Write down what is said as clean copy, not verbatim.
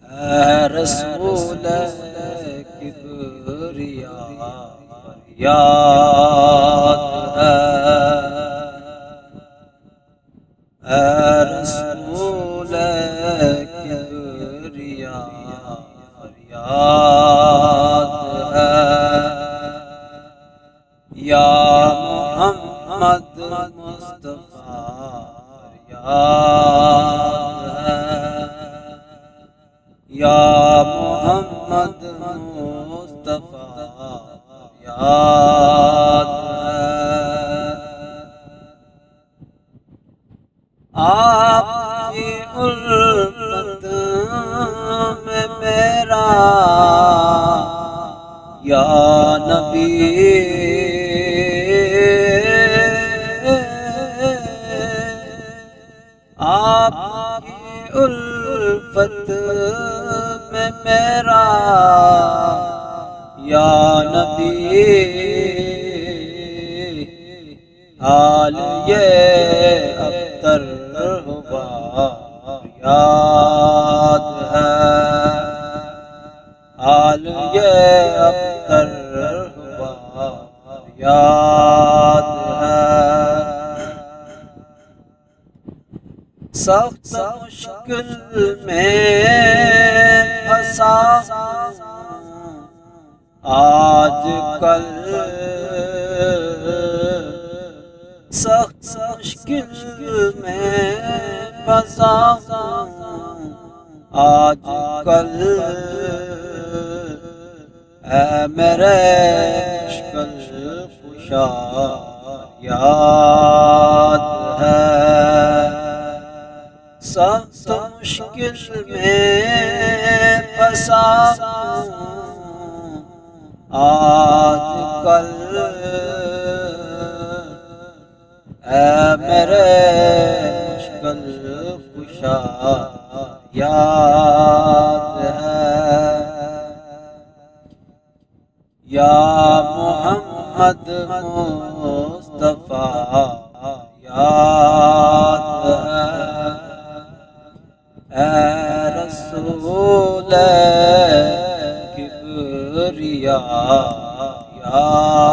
اے رسول کبریا فریاد ہے، اے رسول کبریا فریاد ہے، یا محمد مصطفیٰ فریاد ہے، یا محمد مصطفیٰ فریاد ہے، آپ کی الفت میں میرا یا نبی آپ کی الفت میں میرا یا نبی حال یہ ابتر ہوا یاد ہے، حال یہ ابتر ہوا یاد ہے، سخت مشکل میں پھنسا آج کل، سخت مشکل میں پھنسا آج کل، اے میرے مشکل کشا یاد ہے، سخت مشکل میں پھنسا آج کل، اے میرے مشکل کشا یاد ہے، یا محمد مصطفیٰ یاد ہے، اے رسول کبریا یاد